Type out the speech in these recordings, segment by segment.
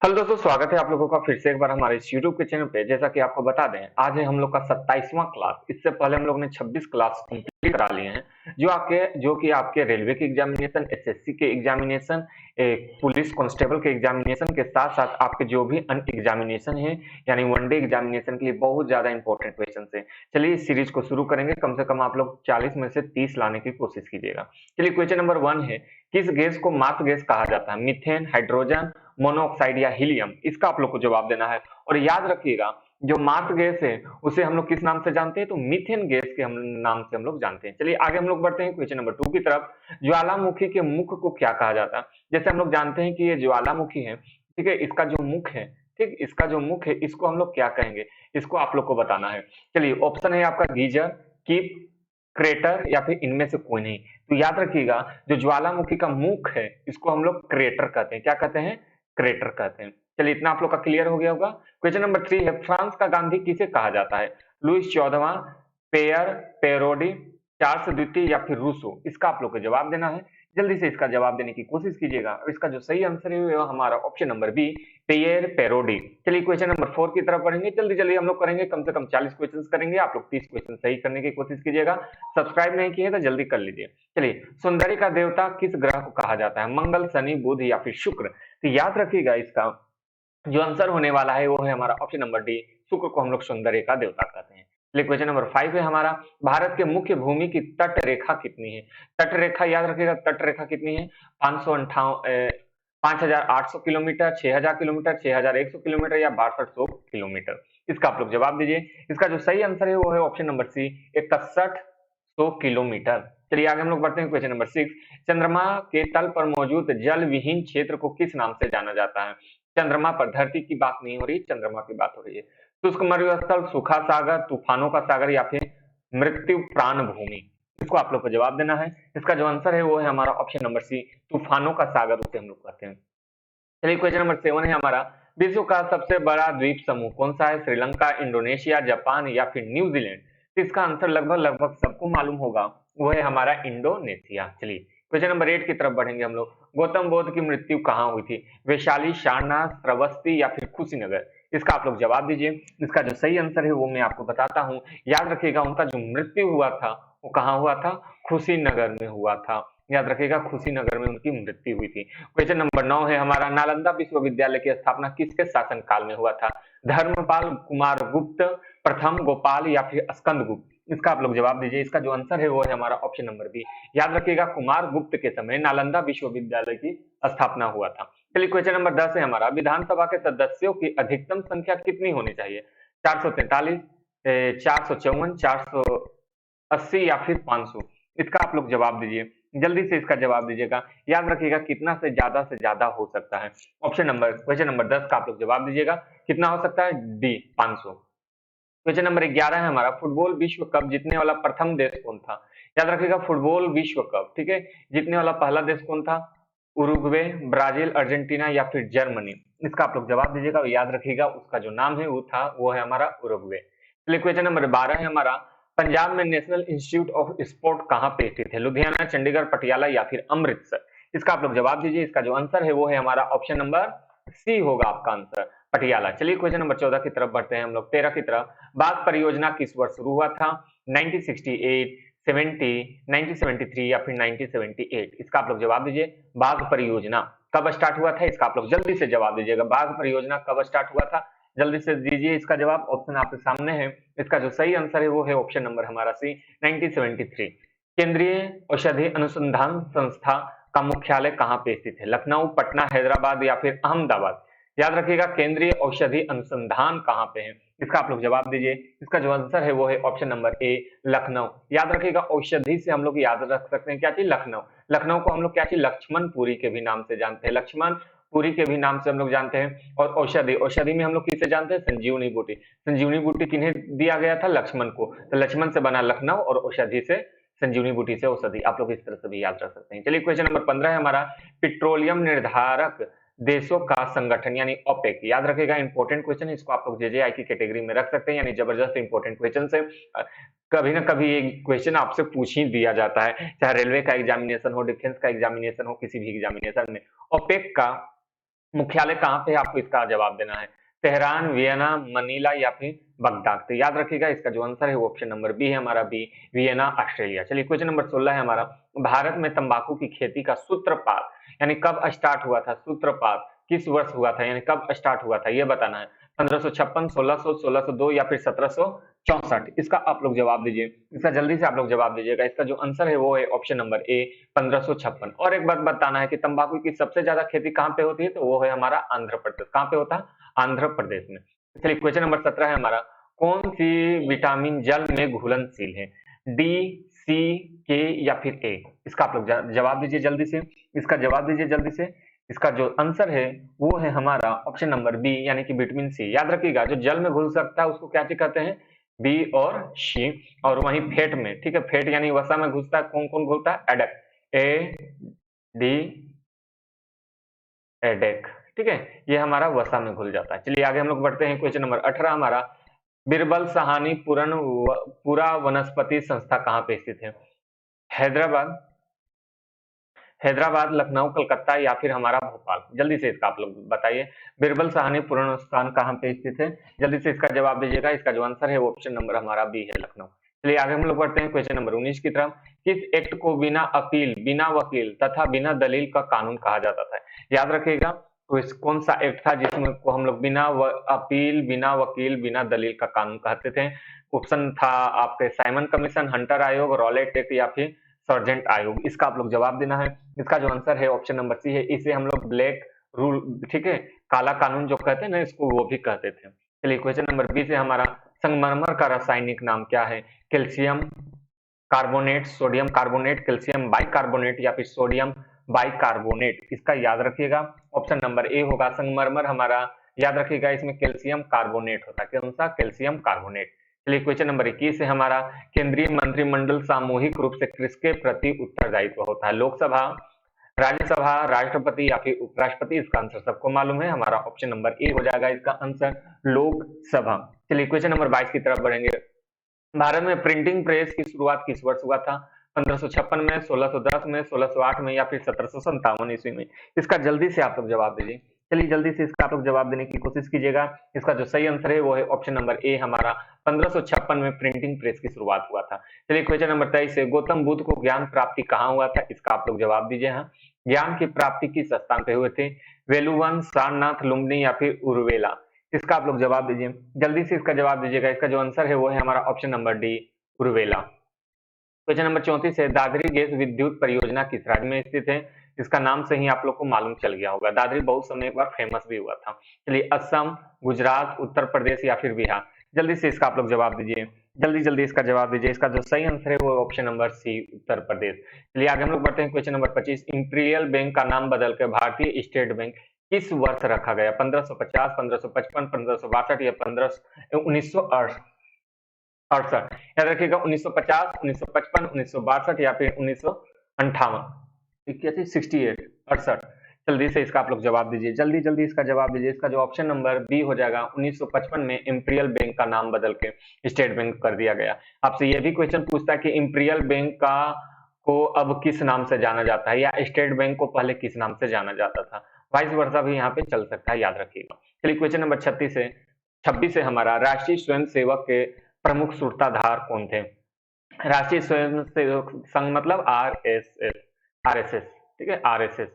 Hello दोस्तों, स्वागत है आप लोगों का फिर से एक बार हमारे इस यूट्यूब के चैनल पे। जैसा कि आपको बता दें, आज है हम लोग का 27वां क्लास। इससे पहले हम लोग ने 26 क्लास कंप्लीट करा लिए हैं, जो कि आपके रेलवे के एग्जामिनेशन, एसएससी के एग्जामिनेशन, पुलिस कांस्टेबल के एग्जामिनेशन के साथ साथ आपके जो भी अन्य एग्जामिनेशन है, यानी वनडे एग्जामिनेशन के लिए बहुत ज्यादा इंपॉर्टेंट क्वेश्चन है। चलिए इस सीरीज को शुरू करेंगे। कम से कम आप लोग 40 में से 30 लाने की कोशिश कीजिएगा। चलिए क्वेश्चन नंबर 1 है, किस गैस को मार्स गैस कहा जाता है? मीथेन, हाइड्रोजन, मोनोऑक्साइड या हीलियम? इसका आप लोग को जवाब देना है। और याद रखिएगा, जो मार्स गैस है उसे हम लोग किस नाम से जानते हैं? तो मीथेन गैस के हम नाम से हम लोग जानते हैं। चलिए आगे हम लोग बढ़ते हैं क्वेश्चन नंबर 2 की तरफ। ज्वालामुखी के मुख को क्या कहा जाता है? जैसे हम लोग जानते हैं कि ये ज्वालामुखी है, ठीक है, इसका जो मुख है, ठीक, इसका जो मुख है इसको हम लोग क्या कहेंगे? इसको आप लोग को बताना है। चलिए ऑप्शन है आपका गीजर, कीप, क्रेटर या फिर इनमें से कोई नहीं। तो याद रखिएगा, जो ज्वालामुखी का मुख है इसको हम लोग क्रेटर कहते हैं। क्या कहते हैं? क्रेटर कहते हैं। चलिए इतना आप लोग का क्लियर हो गया होगा। क्वेश्चन नंबर 3 है, फ्रांस का गांधी किसे कहा जाता है? लुइस 14वां, पेयर, पेरोडी, चार्ल्स द्वितीय या फिर रूसो? इसका आप लोग को जवाब देना है। जल्दी से इसका जवाब देने की कोशिश कीजिएगा। और इसका जो सही आंसर है वो हमारा ऑप्शन नंबर बी, पेयर पेरोडी। चलिए क्वेश्चन नंबर 4 की तरफ बढ़ेंगे। जल्दी जल्दी हम लोग करेंगे, कम से कम 40 क्वेश्चन करेंगे। आप लोग 30 क्वेश्चन सही करने की कोशिश कीजिएगा। सब्सक्राइब नहीं किए तो जल्दी कर लीजिए। चलिए, सौंदर्य का देवता किस ग्रह को कहा जाता है? मंगल, शनि, बुध या फिर शुक्र? तो याद रखिएगा, इसका जो आंसर होने वाला है वो है हमारा ऑप्शन नंबर डी, शुक्र को हम लोग सौंदर्य का देवता कहते हैं। चलिए क्वेश्चन नंबर 5 है हमारा, भारत के मुख्य भूमि की तट रेखा कितनी है? तट रेखा याद रखिएगा, तट रेखा कितनी है? 5,800 किलोमीटर, 6,000 किलोमीटर, 6,100 किलोमीटर या 6200 किलोमीटर? इसका आप लोग जवाब दीजिए। इसका जो सही आंसर है वो है ऑप्शन नंबर सी, 6100 किलोमीटर। चलिए आगे हम लोग बढ़ते हैं क्वेश्चन नंबर 6। चंद्रमा के तल पर मौजूद जल विहीन क्षेत्र को किस नाम से जाना जाता है? चंद्रमा पर, धरती की बात नहीं हो रही, चंद्रमा की बात हो रही है। शुष्क मरुस्थल, सूखा सागर, तूफानों का सागर या फिर मृत्यु प्राण भूमि? इसको आप लोग को जवाब देना है। इसका जो आंसर है वो है हमारा ऑप्शन नंबर सी, तूफानों का सागर उसे हम लोग कहते हैं। चलिए क्वेश्चन नंबर 7 है हमारा, विश्व का सबसे बड़ा द्वीप समूह कौन सा है? श्रीलंका, इंडोनेशिया, जापान या फिर न्यूजीलैंड? तो इसका आंसर लगभग लगभग सबको मालूम होगा, वो है हमारा इंडोनेशिया। चलिए क्वेश्चन नंबर 8 की तरफ बढ़ेंगे हम लोग। गौतम बुद्ध की मृत्यु कहाँ हुई थी? वैशाली, सारनाथ, श्रावस्ती या फिर कुशीनगर? इसका आप लोग जवाब दीजिए। इसका जो सही आंसर है वो मैं आपको बताता हूँ। याद रखिएगा, उनका जो मृत्यु हुआ था वो कहाँ हुआ था? कुशीनगर में हुआ था। याद रखिएगा, कुशीनगर में उनकी मृत्यु हुई थी। क्वेश्चन नंबर 9 है हमारा, नालंदा विश्वविद्यालय की स्थापना किसके शासन काल में हुआ था? धर्मपाल, कुमार गुप्त प्रथम, गोपाल या फिर स्कंदगुप्त? इसका आप लोग जवाब दीजिए। इसका जो आंसर है वो है हमारा ऑप्शन नंबर बी। याद रखिएगा, कुमार गुप्त के समय नालंदा विश्वविद्यालय की स्थापना हुआ था। चलिए क्वेश्चन नंबर 10 है हमारा, विधानसभा के सदस्यों की अधिकतम संख्या कितनी होनी चाहिए? 443, 454, 480 या फिर 500? इसका आप लोग जवाब दीजिए। जल्दी से इसका जवाब दीजिएगा। याद रखिएगा, कितना से ज्यादा हो सकता है? ऑप्शन नंबर, क्वेश्चन नंबर 10 का आप लोग जवाब दीजिएगा। कितना हो सकता है? डी, 500। क्वेश्चन नंबर 11 है हमारा, फुटबॉल विश्व कप जीतने वाला प्रथम देश कौन था? याद रखिएगा, फुटबॉल विश्व कप, ठीक है, जीतने वाला पहला देश कौन था? उरुग्वे, ब्राजील, अर्जेंटीना या फिर जर्मनी? इसका आप लोग जवाब दीजिएगा। और याद रखिएगा, उसका जो नाम है वो है हमारा उरुग्वे। चलिए क्वेश्चन नंबर 12 है हमारा, पंजाब में नेशनल इंस्टीट्यूट ऑफ स्पोर्ट कहाँ पे स्थित है? लुधियाना, चंडीगढ़, पटियाला या फिर अमृतसर? इसका आप लोग जवाब दीजिए। इसका जो आंसर है वो है हमारा ऑप्शन नंबर सी होगा आपका आंसर, पटियाला। चलिए क्वेश्चन नंबर 14 की तरफ बढ़ते हैं हम लोग, 13 की तरफ। बाघ परियोजना किस वर्ष शुरू हुआ था? 1968, 70, 1973 या फिर 1978? इसका आप लोग जवाब दीजिए। बाघ परियोजना कब स्टार्ट हुआ था? इसका आप लोग जल्दी से जवाब दीजिएगा। बाघ परियोजना कब स्टार्ट हुआ था? जल्दी से दीजिए इसका जवाब। ऑप्शन आपके सामने है। इसका जो सही आंसर है वो है ऑप्शन नंबर हमारा सी, 1973। केंद्रीय औषधि अनुसंधान संस्था का मुख्यालय कहाँ पे स्थित है? लखनऊ, पटना, हैदराबाद या फिर अहमदाबाद? याद रखिएगा, केंद्रीय औषधि अनुसंधान कहाँ पे है? इसका आप लोग जवाब दीजिए। इसका जो आंसर है वो है ऑप्शन नंबर ए, लखनऊ। याद रखिएगा, औषधि से हम लोग याद रख सकते हैं क्या चीज? लखनऊ। लखनऊ को हम लोग क्या चीज? लक्ष्मणपुरी के भी नाम से जानते हैं, लक्ष्मणपुरी के भी नाम से हम लोग जानते हैं। और औषधि, औषधि में हम लोग किसे जानते हैं? संजीवनी बूटी। संजीवनी बूटी किन्हें दिया गया था? लक्ष्मण को। तो लक्ष्मण से बना लखनऊ और औषधि से संजीवनी बूटी से औषधि। आप लोग इस तरह से भी याद रख सकते हैं। चलिए क्वेश्चन नंबर 15 है हमारा, पेट्रोलियम निर्धारक देशों का संगठन यानी ओपेक। याद रखिएगा, इंपॉर्टेंट क्वेश्चन है, इसको आप लोग जेजेआई की कैटेगरी में रख सकते हैं, यानी जबरदस्त इंपॉर्टेंट क्वेश्चन है। कभी ना कभी ये क्वेश्चन आपसे पूछ ही दिया जाता है, चाहे रेलवे का एग्जामिनेशन हो, डिफेंस का एग्जामिनेशन हो, किसी भी एग्जामिनेशन में। ओपेक का मुख्यालय कहाँ पे है, आपको इसका जवाब देना है। तेहरान, वियना, मनीला या फिर बगदाद। तो याद रखिएगा इसका जो आंसर है वो ऑप्शन नंबर बी है हमारा, बी वियना ऑस्ट्रेलिया। चलिए क्वेश्चन नंबर 16 है हमारा, भारत में तंबाकू की खेती का सूत्रपात यानी कब स्टार्ट हुआ था, सूत्रपात किस वर्ष हुआ था यानी कब स्टार्ट हुआ था ये बताना है। 1556, 1600, 1602 या फिर 1764। इसका आप लोग जवाब दीजिए, इसका जल्दी से आप लोग जवाब दीजिएगा। इसका जो आंसर है वो है ऑप्शन नंबर ए 1556। और एक बात बताना है कि तंबाकू की सबसे ज्यादा खेती कहाँ पे होती है, तो वो है हमारा आंध्र प्रदेश। कहाँ पे होता है, आंध्र प्रदेश में। चलिए क्वेश्चन नंबर 17 है हमारा, कौन सी विटामिन जल में घुलनशील है, डी, सी, के या फिर ए। इसका आप लोग जवाब दीजिए जल्दी से, इसका जवाब दीजिए जल्दी से। इसका जो आंसर है वो है हमारा ऑप्शन नंबर बी यानी कि विटामिन सी। याद रखिएगा जो जल में घुल सकता है उसको क्या कहते हैं, बी और सी। और वहीं फैट में, ठीक है, फैट यानी वसा में घुसता है, कौन कौन घुलता है, एडेक, ए डी एडेक, ठीक है, ये हमारा वसा में घुल जाता है। चलिए आगे हम लोग बढ़ते हैं। क्वेश्चन नंबर 18 हमारा, बिरबल साहानी पुरा वनस्पति संस्था कहाँ पे स्थित है, हैदराबाद, हैदराबाद, लखनऊ, कलकत्ता या फिर हमारा भोपाल। जल्दी से इसका आप लोग बताइए, बिरबल साहनी पुनर्स्थान कहाँ पे स्थित है, जल्दी से इसका जवाब दीजिएगा। इसका जो आंसर है वो ऑप्शन नंबर हमारा बी है, लखनऊ। चलिए आगे हम लोग बढ़ते हैं क्वेश्चन नंबर 19 की तरफ, किस एक्ट को बिना अपील, बिना वकील तथा बिना दलील का कानून कहा जाता था। याद रखिएगा तो इस कौन सा एक्ट था जिसमें को हम लोग बिना अपील, बिना वकील, बिना दलील का कानून कहते थे। ऑप्शन था आपके साइमन कमीशन, हंटर आयोग, रॉलेट एक्ट या फिर सर्जेंट आयोग। इसका आप लोग जवाब देना है। इसका जो आंसर है ऑप्शन नंबर सी है, इसे हम लोग ब्लैक रूल, ठीक है, काला कानून जो कहते हैं ना इसको, वो भी कहते थे। चलिए क्वेश्चन नंबर बी से हमारा, संगमरमर का रासायनिक नाम क्या है, calcium carbonate, sodium carbonate, calcium bicarbonate या फिर सोडियम बाइकार्बोनेट। इसका याद रखिएगा ऑप्शन नंबर ए होगा संगमरमर हमारा। याद रखिएगा इसमें कैल्शियम कार्बोनेट होता है, कौन सा, कैल्शियम कार्बोनेट। चलिए क्वेश्चन नंबर 21 है हमारा, केंद्रीय मंत्रिमंडल सामूहिक रूप से किसके प्रति उत्तरदायित्व होता है, लोकसभा, राज्यसभा, राष्ट्रपति या फिर उपराष्ट्रपति। इसका आंसर सबको मालूम है, हमारा ऑप्शन नंबर ए हो जाएगा इसका आंसर, लोकसभा। चलिए क्वेश्चन नंबर 22 की तरफ बढ़ेंगे, भारत में प्रिंटिंग प्रेस की शुरुआत किस वर्ष हुआ था, 1556 में, 1610 में, 1608 में या फिर 1757 ईस्वी में। इसका जल्दी से आप लोग जवाब दीजिए। चलिए जल्दी से इसका आप लोग जवाब देने की कोशिश कीजिएगा। इसका जो सही आंसर है वो है ऑप्शन नंबर ए हमारा, 1556 में प्रिंटिंग प्रेस की शुरुआत हुआ था। चलिए क्वेश्चन नंबर 23 है, गौतम बुद्ध को ज्ञान प्राप्ति कहाँ हुआ था। इसका आप लोग जवाब दीजिए। हाँ, ज्ञान की प्राप्ति किस स्थान पे हुए थे, वेलुवन, सारनाथ, लुम्बिनी या फिर उर्वेला। इसका आप लोग जवाब दीजिए, जल्दी से इसका जवाब दीजिएगा। इसका जो आंसर है वो है हमारा option number D, Uruvela. Question number 34 है, दादरी गैस विद्युत परियोजना किस राज्य में स्थित है। इसका नाम से ही आप लोग को मालूम चल गया होगा, दादरी बहुत समय एक बार फेमस भी हुआ था। चलिए असम, गुजरात, उत्तर प्रदेश या फिर बिहार। जल्दी से इसका आप लोग जवाब दीजिए, जल्दी जल्दी इसका जवाब दीजिए। इसका जो सही आंसर है वो ऑप्शन नंबर सी, उत्तर प्रदेश। चलिए आगे हम लोग बढ़ते हैं क्वेश्चन नंबर 25, इंपीरियल बैंक का नाम बदलकर भारतीय स्टेट बैंक किस वर्ष रखा गया, 1550, 1555, 1562 या 1968। याद रखिएगा 1950, 1955, 1962 या फिर 1958, 68। जल्दी से इसका आप लोग जवाब दीजिए, जल्दी जल्दी इसका जवाब दीजिए। इसका जो ऑप्शन नंबर बी हो जाएगा, 1955 में इंपीरियल बैंक का नाम बदल के स्टेट बैंक कर दिया गया। आपसे यह भी क्वेश्चन पूछता है कि इंपीरियल बैंक का को अब किस नाम से जाना जाता है, या स्टेट बैंक को पहले किस नाम से जाना जाता था। वाइस वर्सा भी यहाँ पे चल सकता है, याद रखिएगा। चलिए क्वेश्चन नंबर 26 है हमारा, राष्ट्रीय स्वयंसेवक के प्रमुख सूत्रधार कौन थे। राष्ट्रीय स्वयंसेवक संघ मतलब आरएसएस, आरएसएस, ठीक है, आरएसएस।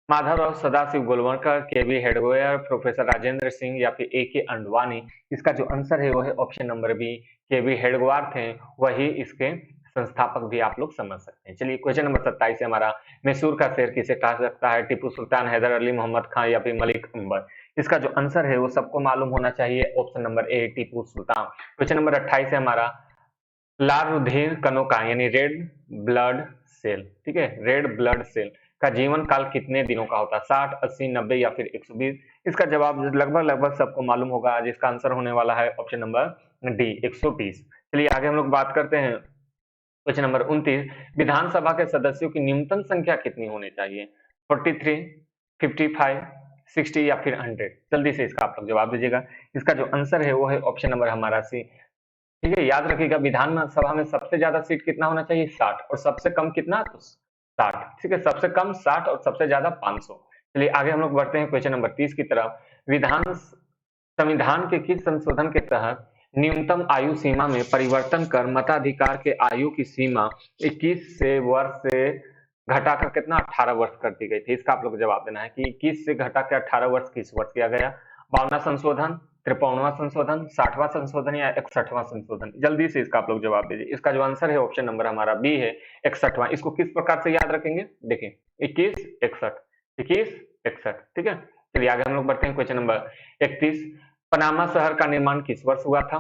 माधवराव सदाशिव गोलवलकर, केवी हेडगेवार, प्रोफेसर राजेंद्र सिंह या फिर ए के अंडवानी। इसका जो आंसर है वो है ऑप्शन नंबर बी, केवी हेडगेवार थे, वही इसके संस्थापक भी आप लोग समझ सकते हैं। चलिए क्वेश्चन नंबर 27 है हमारा, मैसूर का शेर किसे कहा सकता है, टिप्पू सुल्तान, हैदर अली, मोहम्मद खान या फिर मलिक अंबर। इसका जो आंसर है वो सबको मालूम होना चाहिए, option number A, Tipu Sultan. Question number 28 है हमारा, लाल रुधिर कणों का यानी रेड ब्लड सेल, ठीक है, रेड ब्लड सेल का जीवन काल कितने दिनों का होता है, 60, 80, 90 या फिर 120। इसका जवाब लगभग लगभग सबको मालूम होगा, जिसका आंसर होने वाला है ऑप्शन नंबर डी, 120। चलिए आगे हम लोग बात करते हैं क्वेश्चन नंबर 29, विधानसभा के सदस्यों की न्यूनतम संख्या कितनी होनी चाहिए, 43, 55, 60 या फिर 100। जल्दी से इसका आप लोग जवाब दीजिएगा। इसका जो आंसर है वो है ऑप्शन नंबर हमारा सी, ठीक है। याद रखिएगा विधानसभा में सबसे ज्यादा सीट कितना होना चाहिए, 60, और सबसे कम कितना, तो 60, ठीक है, सबसे कम 60 और सबसे ज्यादा 500। चलिए आगे हम लोग बढ़ते हैं क्वेश्चन नंबर 30 की तरफ। संविधान के किस संशोधन के तहत न्यूनतम आयु सीमा में परिवर्तन कर मताधिकार के आयु की सीमा 21 से वर्ष से घटाकर कितना 18 वर्ष कर दी गई थी? इसका आप लोग जवाब देना है कि 21 से घटा के 18 वर्ष किस वर्ष किया गया? 52वां संशोधन, 53वां संशोधन, 60वां संशोधन या 61वां संशोधन? जल्दी से इसका आप लोग जवाब दीजिए। इसका जो आंसर है ऑप्शन नंबर हमारा बी है 61वां। इसको किस प्रकार से याद रखेंगे? देखिए 21 61 21 61, ठीक है। चलिए आगे हम लोग बढ़ते हैं क्वेश्चन नंबर 31। पनामा शहर का निर्माण किस वर्ष हुआ था?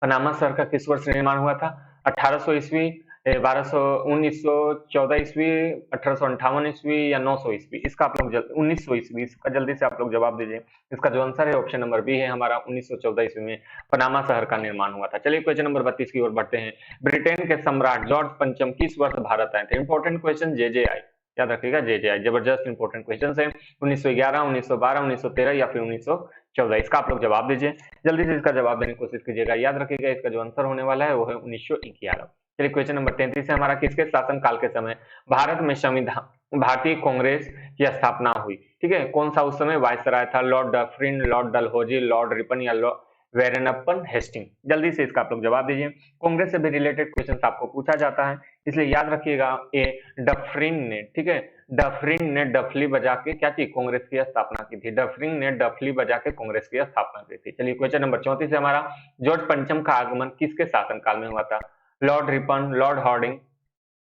पनामा शहर का किस वर्ष निर्माण हुआ था? 1800 ईस्वी, 1200 1914 ईस्वी, 1858 ईस्वी या 900 ईस्वी? इसका आप लोग 1900 ईस्वी। इसका जल्दी से आप लोग जवाब दीजिए। इसका जो आंसर है ऑप्शन नंबर बी है हमारा 1914 ईस्वी में पनामा शहर का निर्माण हुआ था। चलिए क्वेश्चन नंबर 32 की ओर बढ़ते हैं। ब्रिटेन के सम्राट जॉर्ज पंचम किस वर्ष भारत आए थे? इंपॉर्टेंट क्वेश्चन, जेजेआई याद रखिएगा, जेजेआई जबरदस्त इंपॉर्टेंट क्वेश्चन है। 1911, 1912, 1913 या फिर 1914? इसका आप लोग जवाब दीजिए। जल्दी से इसका जवाब देने की कोशिश कीजिएगा। याद रखिएगा इसका जो आंसर होने वाला है वो है 1911। चलिए क्वेश्चन नंबर 33 है हमारा। किसके शासनकाल के समय भारत में संविधान भारतीय कांग्रेस की स्थापना हुई? ठीक है, कौन सा उस समय वायसराय था? Lord Dufferin, Lord Dalhousie, Lord Ripon या लॉर्ड वेरेनप्पन हेस्टिंग? जल्दी से इसका आप लोग जवाब दीजिए। कांग्रेस से भी रिलेटेड क्वेश्चन आपको पूछा जाता है, इसलिए याद रखिएगा ए डफरिन ने, ठीक है, डफरिन ने डफली बजा के क्या की? कांग्रेस की स्थापना की थी। डफरिन ने डफली बजा के कांग्रेस की स्थापना की थी। चलिए क्वेश्चन नंबर 34 है हमारा। जॉर्ज पंचम का आगमन किसके शासनकाल में हुआ था? Lord Ripon, Lord Harding,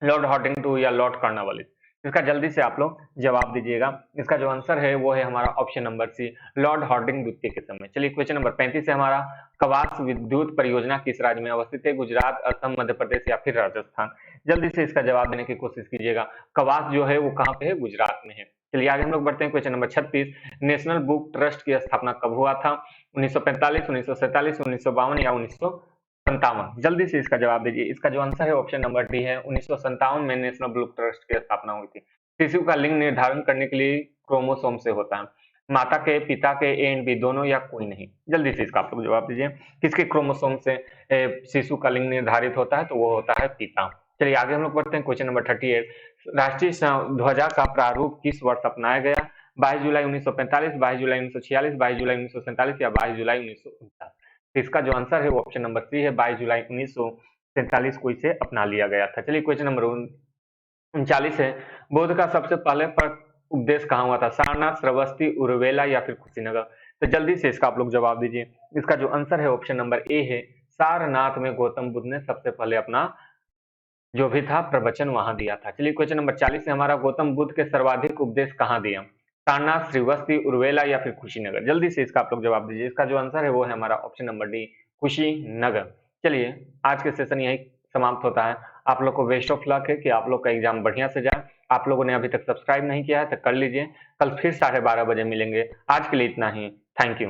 Lord Harding या लॉर्ड कर्नवालिस? इसका जल्दी से आप लोग जवाब दीजिएगा। इसका जो आंसर है वो है हमारा option number C, Lord Hardinge द्वितीय के समय। चलिए क्वेश्चन नंबर 35 है हमारा। कवास विद्युत परियोजना किस राज्य में अवस्थित है? गुजरात, असम, मध्य प्रदेश या फिर राजस्थान? जल्दी से इसका जवाब देने की कोशिश कीजिएगा। कवास जो है वो कहाँ पे है? गुजरात में है। चलिए आगे हम लोग बढ़ते हैं question number 36। National book trust की स्थापना कब हुआ था? 1945, 1947, 1952 या 1957? जल्दी से इसका जवाब दीजिए। इसका जो आंसर है ऑप्शन नंबर डी है 1957 में नेशनल बुक ट्रस्ट की स्थापना हुई थी। शिशु का लिंग निर्धारण करने के लिए क्रोमोसोम से होता है। माता के, पिता के, ए एंड बी दोनों या कोई नहीं? जल्दी से इसका आप लोग जवाब दीजिए। किसके क्रोमोसोम से शिशु का लिंग निर्धारित होता है? तो वो होता है पिता। चलिए आगे हम लोग बढ़ते हैं क्वेश्चन नंबर 38। राष्ट्रीय ध्वजा का प्रारूप किस वर्ष अपनाया गया? 22 जुलाई 1945, 22 जुलाई 1946, 22 जुलाई 1947 या 22 जुलाई 1949? इसका जो आंसर है वो ऑप्शन नंबर सी है, 22 जुलाई 1947 को इसे अपना लिया गया था। चलिए क्वेश्चन नंबर 39 है। बुद्ध का सबसे पहले उपदेश कहाँ हुआ था? सारनाथ, श्रावस्ती, उर्वेला या फिर कुशीनगर? तो जल्दी से इसका आप लोग जवाब दीजिए। इसका जो आंसर है ऑप्शन नंबर ए है, सारनाथ में गौतम बुद्ध ने सबसे पहले अपना जो भी था प्रवचन वहां दिया था। चलिए क्वेश्चन नंबर 40 है हमारा। गौतम बुद्ध के सर्वाधिक उपदेश कहाँ दिया? सारनाथ, श्रीवस्ती, उर्वेला या फिर कुशीनगर? जल्दी से इसका आप लोग जवाब दीजिए। इसका जो आंसर है वो है हमारा ऑप्शन नंबर डी, कुशीनगर। चलिए आज के सेशन यही समाप्त होता है। आप लोग को बेस्ट ऑफ लक है कि आप लोग का एग्जाम बढ़िया से जाए। आप लोगों ने अभी तक सब्सक्राइब नहीं किया है तो कर लीजिए। कल फिर 12:30 बजे मिलेंगे। आज के लिए इतना ही। Thank you.